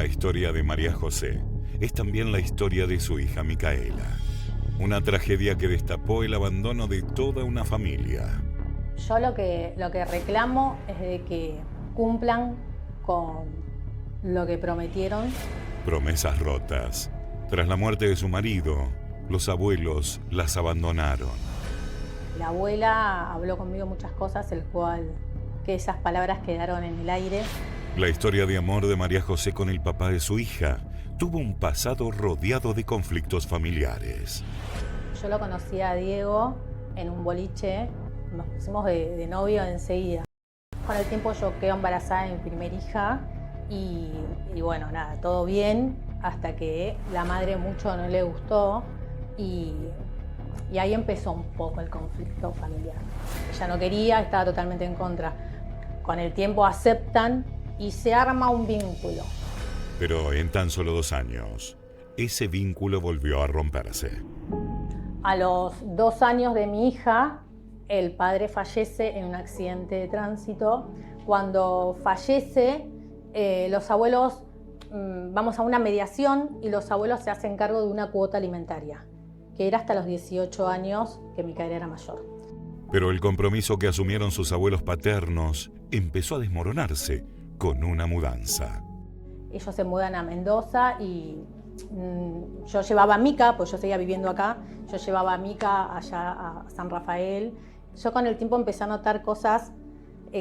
La historia de María José es también la historia de su hija Micaela. Una tragedia que destapó el abandono de toda una familia. Yo lo que reclamo es de que cumplan con lo que prometieron. Promesas rotas. Tras la muerte de su marido, los abuelos las abandonaron. La abuela habló conmigo muchas cosas, el cual que esas palabras quedaron en el aire. La historia de amor de María José con el papá de su hija tuvo un pasado rodeado de conflictos familiares. Yo lo conocí a Diego en un boliche, nos pusimos de novio enseguida. Con el tiempo yo quedé embarazada de mi primer hija y bueno, nada, todo bien, hasta que la madre mucho no le gustó y ahí empezó un poco el conflicto familiar. Ella no quería, estaba totalmente en contra. Con el tiempo aceptan y se arma un vínculo. Pero en tan solo 2 años, ese vínculo volvió a romperse. A los 2 años de mi hija, el padre fallece en un accidente de tránsito. Cuando fallece, los abuelos, vamos a una mediación y los abuelos se hacen cargo de una cuota alimentaria, que era hasta los 18 años que Micaela era mayor. Pero el compromiso que asumieron sus abuelos paternos empezó a desmoronarse con una mudanza. Ellos se mudan a Mendoza y yo llevaba a Mica, pues yo seguía viviendo acá, yo llevaba a Mica allá a San Rafael. Yo con el tiempo empecé a notar cosas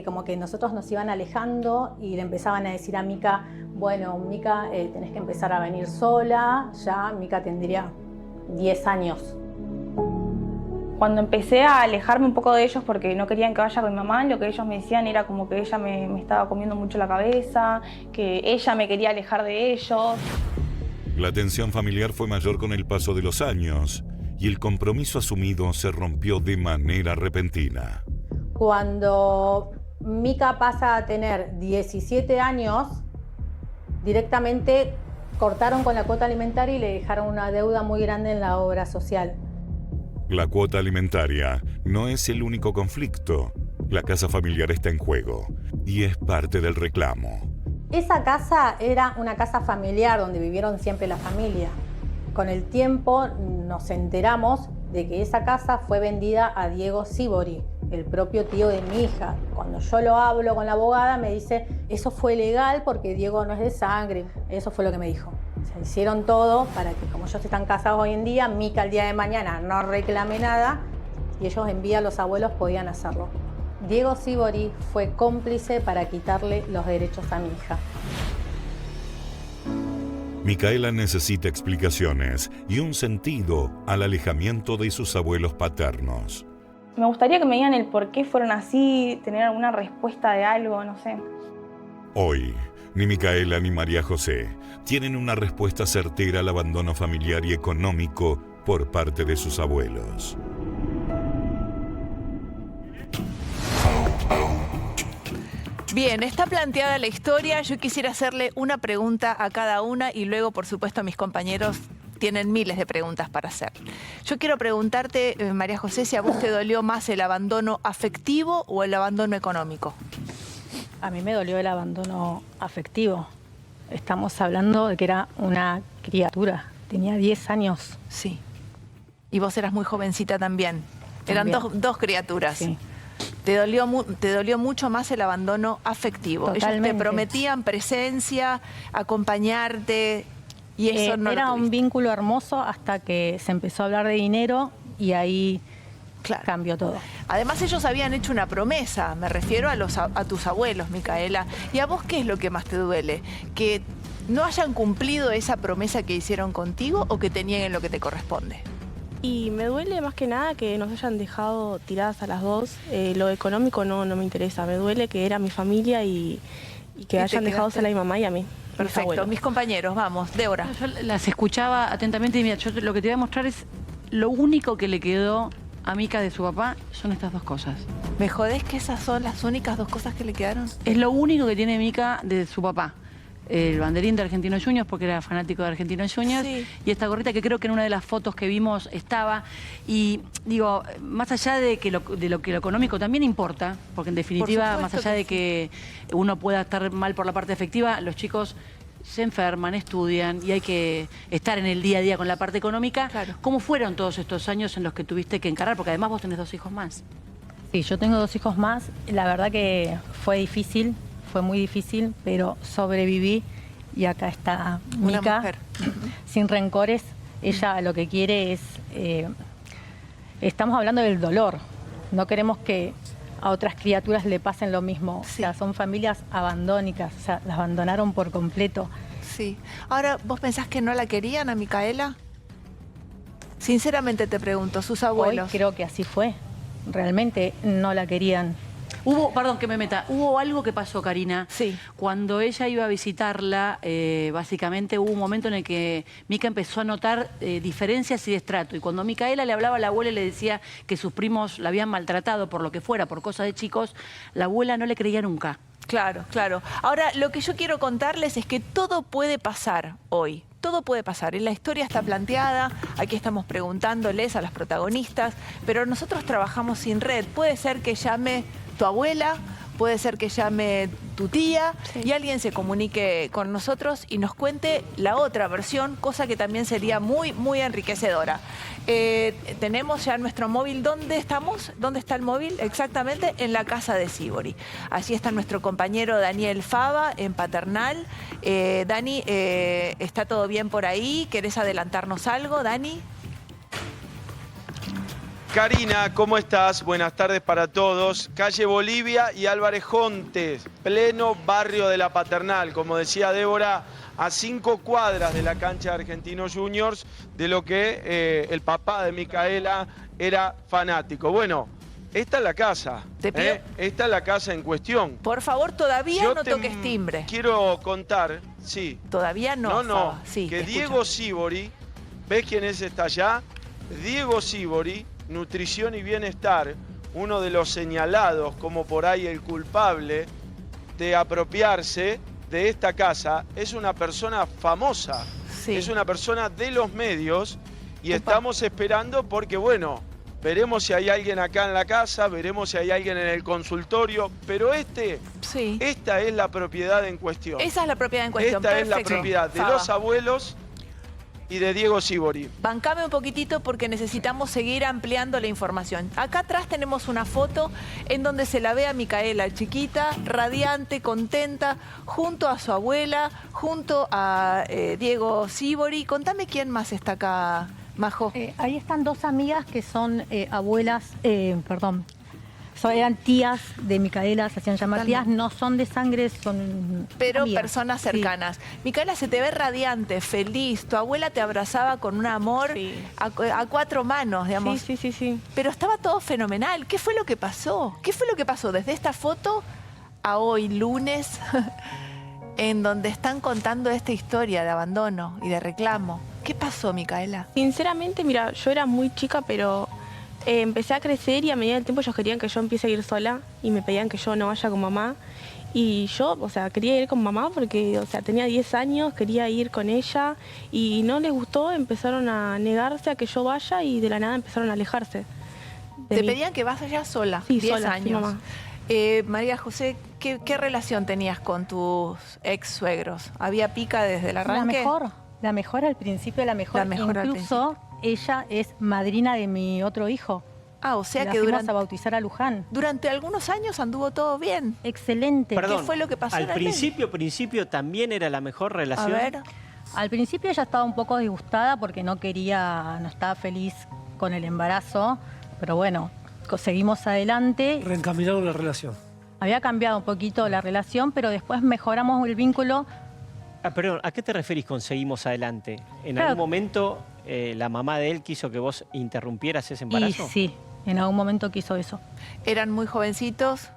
como que nosotros nos iban alejando y le empezaban a decir a Mica, bueno, Mica, tenés que empezar a venir sola. Ya Mica tendría 10 años. Cuando empecé a alejarme un poco de ellos porque no querían que vaya con mi mamá, lo que ellos me decían era como que ella me estaba comiendo mucho la cabeza, que ella me quería alejar de ellos. La tensión familiar fue mayor con el paso de los años y el compromiso asumido se rompió de manera repentina. Cuando Mica pasa a tener 17 años, directamente cortaron con la cuota alimentaria y le dejaron una deuda muy grande en la obra social. La cuota alimentaria no es el único conflicto. La casa familiar está en juego y es parte del reclamo. Esa casa era una casa familiar donde vivieron siempre la familia. Con el tiempo nos enteramos de que esa casa fue vendida a Diego Sibori, el propio tío de mi hija. Cuando yo lo hablo con la abogada me dice, eso fue legal porque Diego no es de sangre. Eso fue lo que me dijo. Se hicieron todo para que, como ellos están casados hoy en día, Mica el día de mañana no reclame nada y ellos en vida los abuelos podían hacerlo. Diego Sibori fue cómplice para quitarle los derechos a mi hija. Micaela necesita explicaciones y un sentido al alejamiento de sus abuelos paternos. Me gustaría que me digan el por qué fueron así, tener alguna respuesta de algo, no sé. Hoy, ni Micaela ni María José tienen una respuesta certera al abandono familiar y económico por parte de sus abuelos. Bien, está planteada la historia. Yo quisiera hacerle una pregunta a cada una y luego, por supuesto, mis compañeros tienen miles de preguntas para hacer. Yo quiero preguntarte, María José, si a vos te dolió más el abandono afectivo o el abandono económico. A mí me dolió el abandono afectivo. Estamos hablando de que era una criatura, tenía 10 años. Sí. Y vos eras muy jovencita también. Eran dos criaturas. Sí. Te dolió mucho más el abandono afectivo. Totalmente. Ellos te prometían presencia, acompañarte y eso no era lo un tuviste. vínculo hermoso hasta que se empezó a hablar de dinero y ahí Claro. cambió todo. Además ellos habían hecho una promesa, me refiero a tus abuelos, Micaela. ¿Y a vos qué es lo que más te duele? ¿Que no hayan cumplido esa promesa que hicieron contigo o que te nieguen lo que te corresponde? Y me duele más que nada que nos hayan dejado tiradas a las dos. Lo económico no me interesa. Me duele que era mi familia y que hayan dejado sola a mi mamá y a mí. Perfecto. Mis compañeros, vamos. Débora. Yo las escuchaba atentamente y mira, yo lo que te voy a mostrar es lo único que le quedó a Mica de su papá son estas dos cosas. ¿Me jodés que esas son las únicas 2 cosas que le quedaron? Es lo único que tiene Mica de su papá. El banderín de Argentinos Juniors, porque era fanático de Argentinos Juniors, Sí. y esta gorrita que creo que en una de las fotos que vimos estaba. Y digo, más allá de que lo económico también importa, porque en definitiva, Por más supuesto allá que de que uno pueda estar mal por la parte afectiva, los chicos se enferman, estudian y hay que estar en el día a día con la parte económica. Claro. ¿Cómo fueron todos estos años en los que tuviste que encarar? Porque además vos tenés 2 hijos más. Sí, yo tengo 2 hijos más. La verdad que fue difícil, fue muy difícil, pero sobreviví y acá está Una Mica, mujer. sin rencores. Ella lo que quiere es... estamos hablando del dolor. No queremos que a otras criaturas le pasen lo mismo. Sí. O sea, son familias abandónicas, o sea, las abandonaron por completo. Sí. Ahora, ¿vos pensás que no la querían a Micaela? Sinceramente te pregunto, sus abuelos. Hoy creo que así fue. Realmente no la querían. Perdón que me meta, hubo algo que pasó, Karina. Sí. Cuando ella iba a visitarla, básicamente hubo un momento en el que Mica empezó a notar diferencias y destrato. Y cuando Micaela le hablaba a la abuela y le decía que sus primos la habían maltratado por lo que fuera, por cosas de chicos, la abuela no le creía nunca. Claro, claro. Ahora, lo que yo quiero contarles es que todo puede pasar hoy. Todo puede pasar. La historia está planteada, aquí estamos preguntándoles a las protagonistas, pero nosotros trabajamos sin red. Puede ser que llame tu abuela, puede ser que llame tu tía y alguien se comunique con nosotros y nos cuente la otra versión, cosa que también sería muy, muy enriquecedora. Tenemos ya nuestro móvil. ¿Dónde estamos? ¿Dónde está el móvil? Exactamente en la casa de Sibori. Allí está nuestro compañero Daniel Fava en Paternal. Dani, ¿está todo bien por ahí? ¿Querés adelantarnos algo, Dani? Karina, ¿cómo estás? Buenas tardes para todos. Calle Bolivia y Álvarez Jontes, pleno barrio de la Paternal. Como decía Débora, a 5 cuadras de la cancha de Argentinos Juniors, de lo que el papá de Micaela era fanático. Bueno, esta es la casa. Te pido- Esta es la casa en cuestión. Por favor, todavía Yo no toques timbre. Quiero contar, sí. Todavía no. No, Fava. Sí, que te escucho. Diego Sibori, ¿ves quién es esta allá? Diego Sibori, Nutrición y Bienestar, uno de los señalados como por ahí el culpable de apropiarse de esta casa, es una persona famosa, Sí. es una persona de los medios y Upa. estamos esperando porque, bueno, veremos si hay alguien acá en la casa, veremos si hay alguien en el consultorio, pero Sí. esta es la propiedad en cuestión. Esa es la propiedad en cuestión. Esta es la Perfecto. propiedad de Fava. los abuelos y de Diego Sibori. Bancame un poquitito porque necesitamos seguir ampliando la información. Acá atrás tenemos una foto en donde se la ve a Micaela, chiquita, radiante, contenta, junto a su abuela, junto a Diego Sibori. Contame quién más está acá, Majo. Ahí están 2 amigas que son abuelas, eran tías de Micaela, se hacían llamar tías, no son de sangre, son Pero amigas. personas Sí. cercanas. Micaela, se te ve radiante, feliz. Tu abuela te abrazaba con un amor Sí. a 4 manos, digamos. Sí. Pero estaba todo fenomenal. ¿Qué fue lo que pasó? ¿Qué fue lo que pasó desde esta foto a hoy, lunes, en donde están contando esta historia de abandono y de reclamo? ¿Qué pasó, Micaela? Sinceramente, mira, yo era muy chica, pero empecé a crecer y a medida del tiempo ellos querían que yo empiece a ir sola y me pedían que yo no vaya con mamá. Y yo, o sea, quería ir con mamá porque, o sea, tenía 10 años, quería ir con ella y no les gustó, empezaron a negarse a que yo vaya y de la nada empezaron a alejarse de Te mí. pedían que vayas sola, Sí, 10 sola, sí, años. mamá. María José, ¿qué relación tenías con tus ex suegros? ¿Había pica desde el arranque? La mejor al principio, la mejor. La mejor al Incluso ella es madrina de mi otro hijo. Ah, o sea La que fuimos a bautizar a Luján. durante algunos años anduvo todo bien. Excelente. Perdón. ¿Qué fue lo que pasó en Al el principio también era la mejor A relación. ver, Al principio ella estaba un poco disgustada porque no estaba feliz con el embarazo, pero bueno, seguimos adelante. Reencaminaron la relación. Había cambiado un poquito la relación, pero después mejoramos el vínculo. Perdón, ¿a qué te referís con seguimos adelante? ¿En Claro. algún momento la mamá de él quiso que vos interrumpieras ese Y embarazo? sí, en algún momento quiso eso. eran muy jovencitos,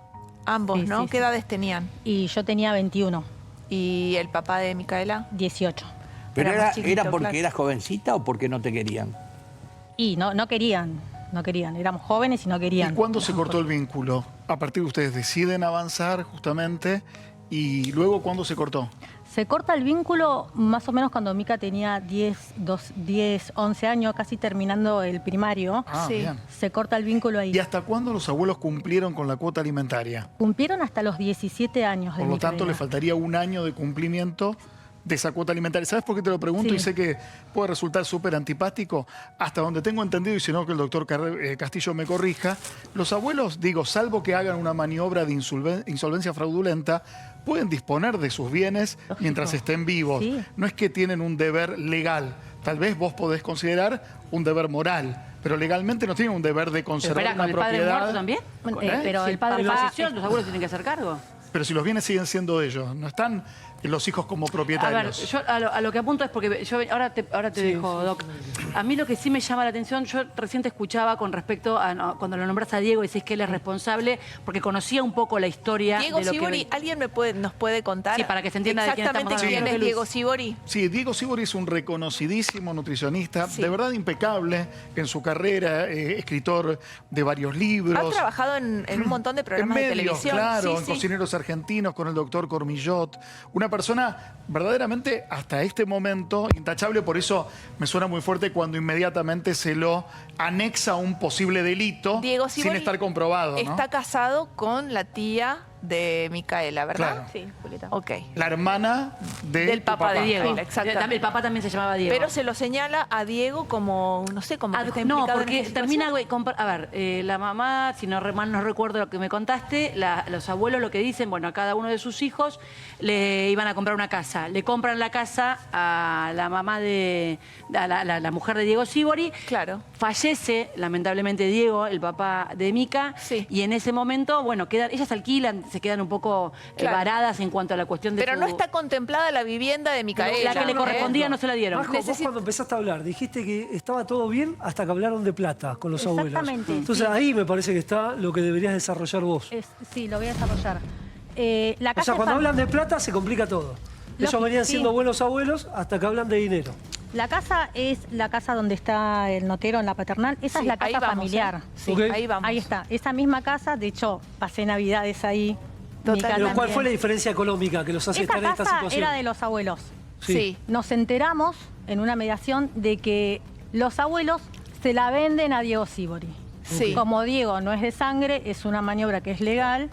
ambos, Sí, ¿no? sí, ¿Qué sí. edades tenían? Y yo tenía 21, ¿Y el papá de Micaela? 18. ¿Pero Era más chiquito, era porque claro. eras jovencita o porque no te querían? Y no querían. Éramos jóvenes y no querían. ¿Y cuándo se cortó el vínculo? A partir de ustedes deciden avanzar justamente y luego ¿cuándo se cortó? Se corta el vínculo más o menos cuando Mica tenía 10, 11 años, casi terminando el primario. Ah, Sí. bien. Se corta el vínculo ahí. ¿Y hasta cuándo los abuelos cumplieron con la cuota alimentaria? Cumplieron hasta los 17 años de Por lo tanto, Micaela. le faltaría un año de cumplimiento de esa cuota alimentaria. ¿Sabes por qué te lo pregunto? Sí. Y sé que puede resultar súper antipático. Hasta donde tengo entendido, y si no que el doctor Castillo me corrija, los abuelos, digo, salvo que hagan una maniobra de insolvencia fraudulenta, pueden disponer de sus bienes mientras estén vivos. Sí. No es que tienen un deber legal. Tal vez vos podés considerar un deber moral, pero legalmente no tienen un deber de conservar Espera, una ¿con el padre propiedad. muerto también? Pero Si el padre papá falleció, los abuelos tienen que hacer cargo. Pero si los bienes siguen siendo de ellos, no están los hijos como A ver, propietarios. yo a lo que apunto es porque yo ahora te dejo, Doc. A mí lo que sí me llama la atención, yo recién te escuchaba con respecto a cuando lo nombras a Diego, decís que él es responsable, porque conocía un poco la historia Diego de lo Sibori, que... ¿alguien nos puede contar? Sí, para que se entienda de quién exactamente estamos hablando. quién es Diego Sibori. Sí, Diego Sibori es un reconocidísimo nutricionista, Sí. de verdad impecable en su carrera, escritor de varios libros. Ha trabajado en un montón de En programas de medios, televisión. claro, Sí, en sí. Cocineros Argentinos con el doctor Cormillot. Una persona verdaderamente hasta este momento intachable, por eso me suena muy fuerte cuando inmediatamente se lo anexa a un posible delito Diego sin Sibori estar comprobado, ¿no? está casado con la tía de Micaela, ¿verdad? Claro. Sí, Julieta. Ok. La hermana Del tu papá de Diego. Sí, Exactamente. el papá también se llamaba Diego. Pero se lo señala a Diego como, no sé, como que está No, implicado en porque esta termina... situación. A ver, la mamá, si no mal no recuerdo lo que me contaste, los abuelos lo que dicen, bueno, a cada uno de sus hijos le iban a comprar una casa. Le compran la casa a la mamá de... a la mujer de Diego Sibori. Claro. Fallece, lamentablemente, Diego, el papá de Mica. Sí. Y en ese momento, bueno, ellas alquilan, se quedan un poco Claro. varadas en cuanto a la cuestión de Pero su- no está contemplada la vivienda de Micaela. La que le correspondía no se la dieron. Marco, vos cuando empezaste a hablar, dijiste que estaba todo bien hasta que hablaron de plata con los abuelos. Exactamente, Entonces sí. ahí me parece que está lo que deberías desarrollar vos. Sí, lo voy a desarrollar. La O casa sea, cuando es hablan de plata se complica todo. Ellos Lógico, venían sí. siendo buenos abuelos hasta que hablan de dinero. La casa es la casa donde está el notero en la paternal. Esa Sí, es la ahí casa vamos, familiar. Sí, Ok. ahí vamos. Ahí está. Esa misma casa, de hecho, pasé Navidades ahí. Total. Mica Pero ¿cuál también. fue la diferencia económica que los hace Esa estar en esta casa situación? era de los abuelos. Sí. Nos enteramos en una mediación de que los abuelos se la venden a Diego Sibori. Sí. Como Diego no es de sangre, es una maniobra que es legal,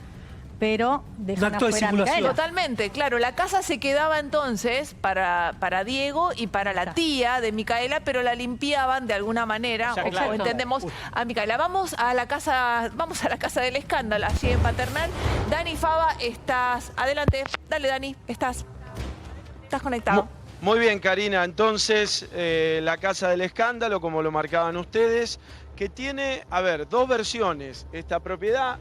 pero dejan Un acto de afuera a simulación. Micaela. Totalmente, claro. La casa se quedaba entonces para Diego y para la tía de Micaela, pero la limpiaban de alguna manera. Ya, o claro. entendemos a Micaela. Vamos a la casa del escándalo, allí en Paternal. Dani Fava, estás. Adelante. Dale, Dani, estás conectado. Muy bien, Karina. Entonces, la Casa del Escándalo, como lo marcaban ustedes, que tiene, a ver, dos versiones. Esta propiedad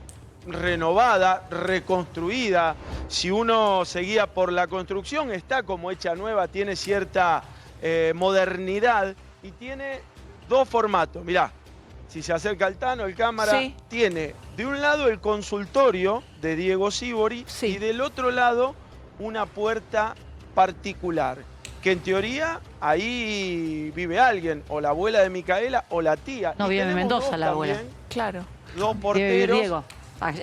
renovada, reconstruida. Si uno seguía por la construcción, está como hecha nueva, tiene cierta modernidad y tiene dos formatos. Mirá, si se acerca el Tano, el cámara, Sí. tiene de un lado el consultorio de Diego Sibori Sí. y del otro lado una puerta particular, que en teoría ahí vive alguien, o la abuela de Micaela o la tía. No, Y vive en tenemos Mendoza dos la abuela. también, Claro. dos Debe vivir porteros. Diego.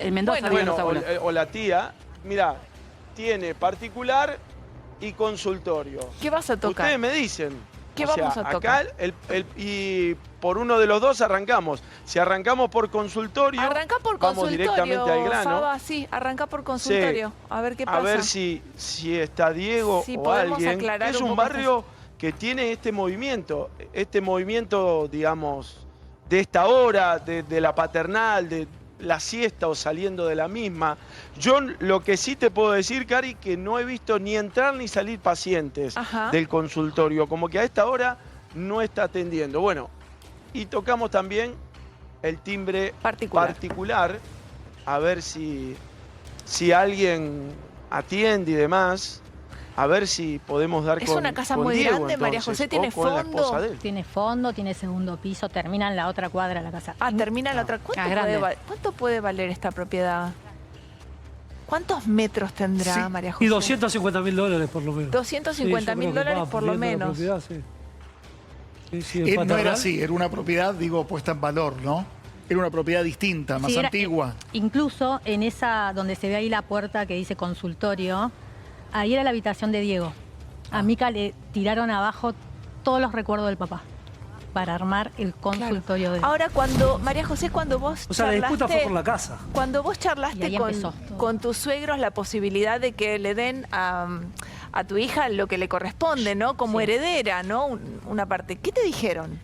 En Mendoza Bueno, viven Bueno, los abuelos. o la tía, mirá, tiene particular y consultorio. ¿Qué vas a tocar? Ustedes me dicen. ¿Qué O sea, vamos a tocar? Acá y por uno de los dos arrancamos. Si arrancamos por consultorio, Arranca por vamos consultorio, directamente al grano. Fava, sí, arranca por consultorio. A ver qué pasa. A ver si está Diego Si o podemos alguien. aclarar Es un un poco barrio que tiene este movimiento, digamos, de esta hora, de la paternal, de la siesta o saliendo de la misma. Yo lo que sí te puedo decir, Cari, que no he visto ni entrar ni salir pacientes Ajá. del consultorio, como que a esta hora no está atendiendo. Bueno, y tocamos también el timbre particular, a ver si alguien atiende y demás, a ver si podemos dar Es con una casa con muy Diego, grande, María entonces, José, ¿tiene o con la fondo? esposa de él. Tiene fondo, tiene segundo piso, termina en la otra cuadra la casa. Ah, termina la otra. grande. ¿Cuánto puede valer esta propiedad? ¿Cuántos metros tendrá, Sí, María José? Y $250.000 por lo menos. 250.000 dólares por lo menos. No era así, era una propiedad, digo, puesta en valor, ¿no? Era una propiedad distinta, más Sí, era- antigua. Incluso en esa, donde se ve ahí la puerta que dice consultorio, ahí era la habitación de Diego. A Mica le tiraron abajo todos los recuerdos del papá para armar el consultorio de él. Ahora, María José, cuando vos O sea, la disputa fue charlaste- por la casa. Cuando vos Y charlaste ahí empezó todo. con tus suegros la posibilidad de que le den a tu hija lo que le corresponde, ¿no? Como heredera, ¿no? Una parte. ¿Qué te dijeron?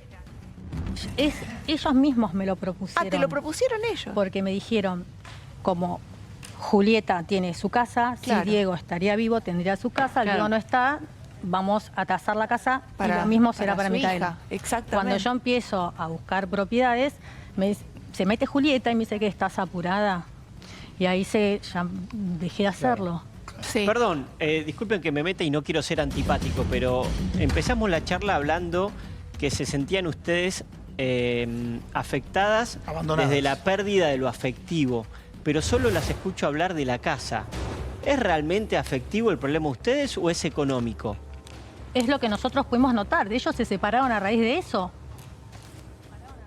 Ellos mismos me lo propusieron. Ah, ¿te lo propusieron ellos? Porque me dijeron, como Julieta tiene su casa, Claro. si Diego estaría vivo tendría su casa, Claro. Diego no está, vamos a tasar la casa y Para- lo mismo será para para su Micaela. hija, exactamente. Cuando yo empiezo a buscar propiedades, se mete Julieta y me dice que estás apurada. Y ahí ya dejé de hacerlo. Sí. Perdón, disculpen que me meta y no quiero ser antipático, pero empezamos la charla hablando que se sentían ustedes afectadas Abandonadas. desde la pérdida de lo afectivo, pero solo las escucho hablar de la casa. ¿Es realmente afectivo el problema de ustedes o es económico? Es lo que nosotros pudimos notar. Ellos se separaron a raíz de eso.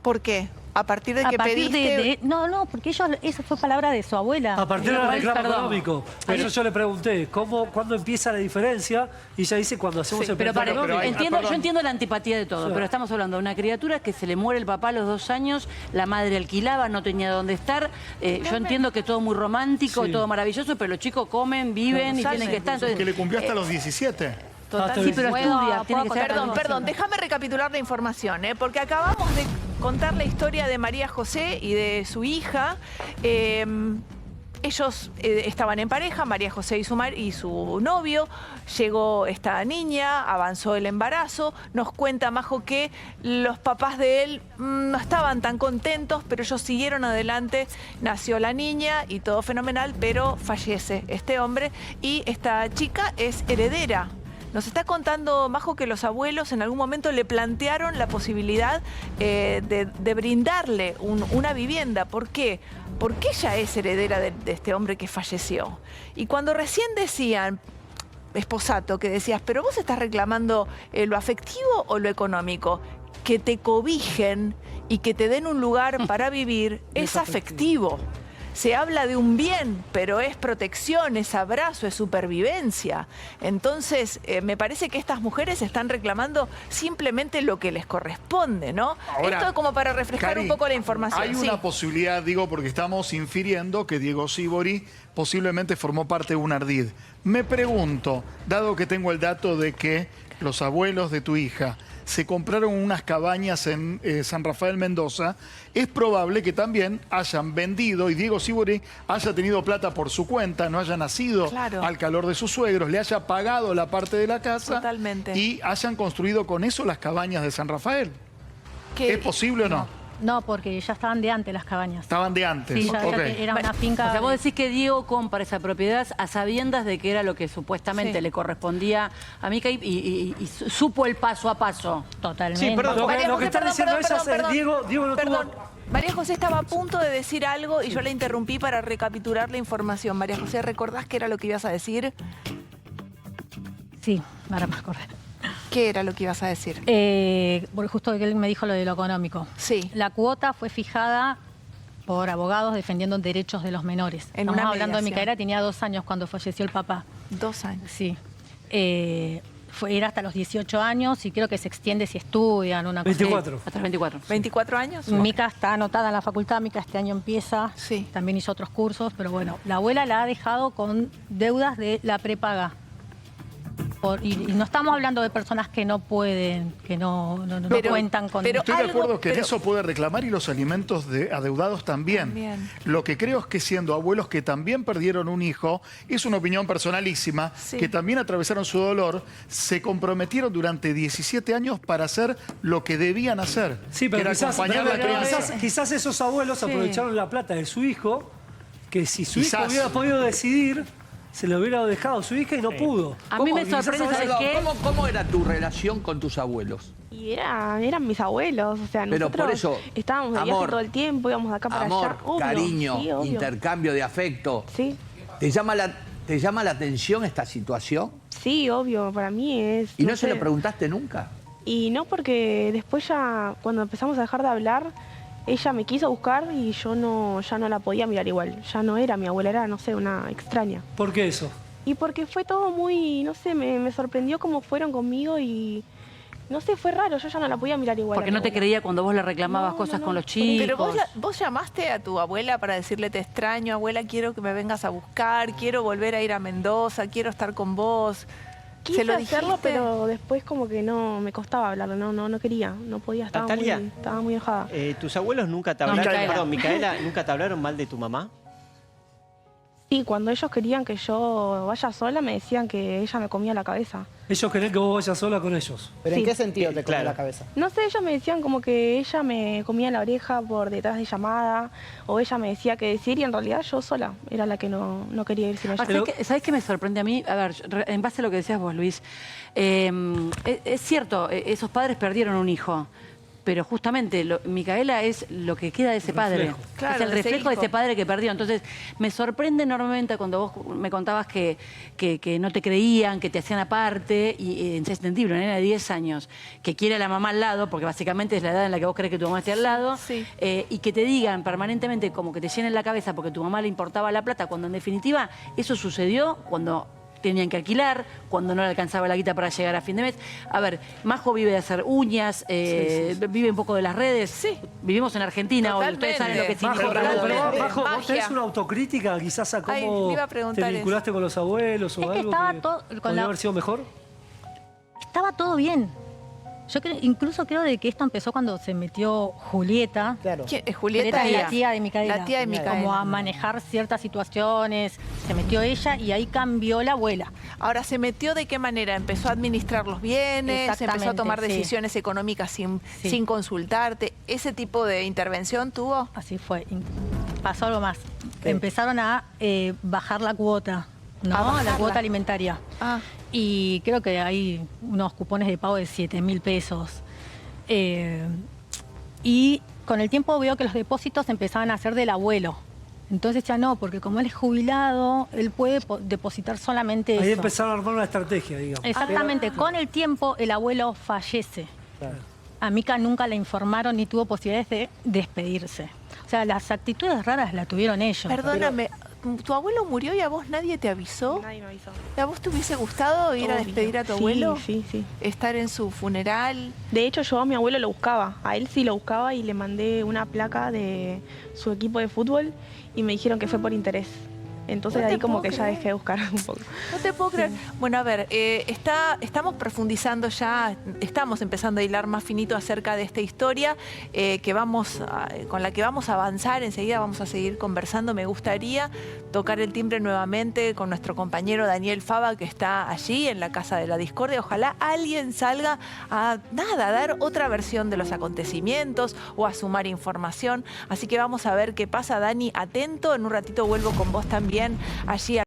¿Por qué? A partir de A que partir pediste... No, porque eso fue palabra de su abuela. A partir del Igual, reclamo perdón. económico. Por eso yo le pregunté, ¿cuándo empieza la diferencia? Y ella dice, cuando hacemos Sí, el Pero plan pare, económico. yo entiendo la antipatía de todo, Sí. pero estamos hablando de una criatura que se le muere el papá a los 2 años, la madre alquilaba, no tenía dónde estar. Yo entiendo que es todo muy romántico y Sí. todo maravilloso, pero los chicos comen, viven y tienen que estar. Entonces, Que le cumplió hasta los 17. Total. sí, pero estudia, tiene que ser Perdón, déjame recapitular la información, porque acabamos de contar la historia de María José y de su hija. Ellos estaban en pareja, María José y su novio. Llegó esta niña, avanzó el embarazo. Nos cuenta Majo que los papás de él no estaban tan contentos, pero ellos siguieron adelante. Nació la niña y todo fenomenal, pero fallece este hombre y esta chica es heredera. Nos está contando Majo que los abuelos en algún momento le plantearon la posibilidad de brindarle una vivienda. ¿Por qué? Porque ella es heredera de este hombre que falleció. Y cuando recién decían, Esposato, que decías, pero vos estás reclamando lo afectivo o lo económico, que te cobijen y que te den un lugar para vivir es afectivo. Se habla de un bien, pero es protección, es abrazo, es supervivencia. Entonces, me parece que estas mujeres están reclamando simplemente lo que les corresponde, ¿no? Ahora, esto como para refrescar Cari, un poco la información. Hay Sí. una posibilidad, digo, porque estamos infiriendo que Diego Sívori posiblemente formó parte de un ardid. Me pregunto, dado que tengo el dato de que los abuelos de tu hija se compraron unas cabañas en San Rafael Mendoza, es probable que también hayan vendido y Diego Sívori haya tenido plata por su cuenta, no haya nacido Claro. al calor de sus suegros, le haya pagado la parte de la casa Totalmente. y hayan construido con eso las cabañas de San Rafael. Que- ¿Es posible o no? No, porque ya estaban de antes las cabañas. Estaban de antes. Sí, ya Ok. era una finca. o sea, vos decís que Diego compra esa propiedad a sabiendas de que era lo que supuestamente Sí. le correspondía a Mica y supo el paso a paso. Totalmente. Sí, perdón. Lo que María José, está diciendo ella es, perdón. Diego no Perdón. tuvo... María José estaba a punto de decir algo y yo la interrumpí para recapitular la información. María José, ¿recordás qué era lo que ibas a decir? Sí, ahora me acordé. ¿Qué era lo que ibas a decir? Porque justo que él me dijo lo de lo económico. Sí. La cuota fue fijada por abogados defendiendo derechos de los menores. En Estamos una hablando de mediación. Micaela, tenía 2 años cuando falleció el papá. 2 años. Sí. Era hasta los 18 años y creo que se extiende si estudian una cosa. 24. Hasta los 24. ¿24 años? Mica está anotada en la facultad, Mica este año empieza, Sí. también hizo otros cursos, pero bueno, la abuela la ha dejado con deudas de la prepaga. Y no estamos hablando de personas que no pueden, que no Pero- cuentan con... pero- Estoy de algo, acuerdo que pero- en eso puede reclamar y los alimentos de adeudados también. También. Lo que creo es que siendo abuelos que también perdieron un hijo, es una opinión personalísima, Sí. que también atravesaron su dolor, se comprometieron durante 17 años para hacer lo que debían hacer. Sí, que pero era quizás, acompañar la crianza. quizás esos abuelos aprovecharon la plata de su hijo, que si su hijo Quizás. hubiera podido decidir, se lo hubiera dejado a su hija y no pudo. A mí me Quizás sorprende, a veces- ¿sabes qué? ¿Cómo era tu relación con tus abuelos? Y eran mis abuelos, o sea, Pero nosotros por eso, estábamos de viaje amor, todo el tiempo, íbamos de acá para Amor, allá. Obvio, cariño, sí, obvio. intercambio de afecto. Sí, ¿Te llama la atención esta situación? sí, obvio, para mí es... ¿Y no se sé. lo preguntaste nunca? Y no, porque después ya, cuando empezamos a dejar de hablar, ella me quiso buscar y yo ya no la podía mirar igual. Ya no era mi abuela, era, no sé, una extraña. ¿Por qué eso? Y porque fue todo muy, no sé, me sorprendió cómo fueron conmigo y, no sé, fue raro, yo ya no la podía mirar igual. Porque a mi no te abuela. creía cuando vos le reclamabas No, cosas no, con no, los por eso. chicos. Pero vos llamaste a tu abuela para decirle te extraño, abuela, quiero que me vengas a buscar, quiero volver a ir a Mendoza, quiero estar con vos. Quise lo hacerlo, dijiste? pero después como que no, me costaba hablarlo, no quería, no podía, estaba Natalia, muy enojada. ¿Tus abuelos nunca te No, hablaron, Micaela. perdón, Micaela, nunca te hablaron mal de tu mamá? Sí, cuando ellos querían que yo vaya sola, me decían que ella me comía la cabeza. Ellos querés que vos vayas sola con ellos. ¿Pero en Sí. qué sentido te come claro. la cabeza? No sé, ellos me decían como que ella me comía la oreja por detrás de llamada, o ella me decía qué decir, y en realidad yo sola era la que no quería ir sin ella. ¿Sabés qué me sorprende a mí? A ver, en base a lo que decías vos, Luis, es cierto, esos padres perdieron un hijo. Pero justamente Micaela es lo que queda de ese padre. Claro, es el de ese reflejo de hijo. ese padre que perdió. Entonces, me sorprende enormemente cuando vos me contabas que no te creían, que te hacían aparte, y es entendible, una nena de 10 años, que quiere a la mamá al lado, porque básicamente es la edad en la que vos crees que tu mamá esté al lado, Sí. y que te digan permanentemente como que te llenen la cabeza porque tu mamá le importaba la plata, cuando en definitiva eso sucedió cuando tenían que alquilar, cuando no le alcanzaba la guita para llegar a fin de mes. A ver, Majo vive de hacer uñas, vive un poco de las redes. Sí. Vivimos en Argentina hoy, ustedes saben lo que Majo, significa. Majo, ¿vos Magia. tenés una autocrítica quizás a Ay, cómo le iba a preguntar te vinculaste con los abuelos o Es que algo estaba que todo- con podría la- haber sido mejor? Estaba todo bien. Yo incluso creo de que esto empezó cuando se metió Julieta. Claro. ¿Quién es Julieta Julieta? es la tía de Micaela. La tía de Micaela. Como a manejar ciertas situaciones. Se metió ella y ahí cambió la abuela. Ahora, ¿se metió de qué manera? ¿Empezó a administrar los bienes? ¿Empezó a Exactamente, tomar sí. decisiones económicas Sí. sin consultarte? ¿Ese tipo de intervención tuvo? Así fue. Pasó algo más. Empezaron a bajar la cuota, ¿no? A bajarla. La cuota alimentaria. Ah, Y creo que hay unos cupones de pago de 7.000 pesos. Y con el tiempo veo que los depósitos empezaban a ser del abuelo. Entonces ya no, porque como él es jubilado, él puede depositar solamente Ahí eso. empezaron a armar una estrategia, digamos. Exactamente. Con el tiempo el abuelo fallece. Claro. A Mica nunca la informaron ni tuvo posibilidades de despedirse. O sea, las actitudes raras las tuvieron ellos. perdóname, ¿tu abuelo murió y a vos nadie te avisó? Nadie me avisó. ¿A vos te hubiese gustado ir a Obvio. despedir a tu Sí, abuelo? Sí, sí. ¿Estar en su funeral? De hecho, yo a mi abuelo lo buscaba. A él sí lo buscaba y le mandé una placa de su equipo de fútbol y me dijeron que fue por interés. Entonces No de te ahí como puedo que ya creer. dejé de buscar un poco. No te puedo creer. Bueno, a ver, estamos profundizando ya, estamos empezando a hilar más finito acerca de esta historia con la que vamos a avanzar. Enseguida vamos a seguir conversando. Me gustaría tocar el timbre nuevamente con nuestro compañero Daniel Fava, que está allí en la Casa de la Discordia. Ojalá alguien salga a dar otra versión de los acontecimientos o a sumar información. Así que vamos a ver qué pasa. Dani, atento. En un ratito vuelvo con vos también allí.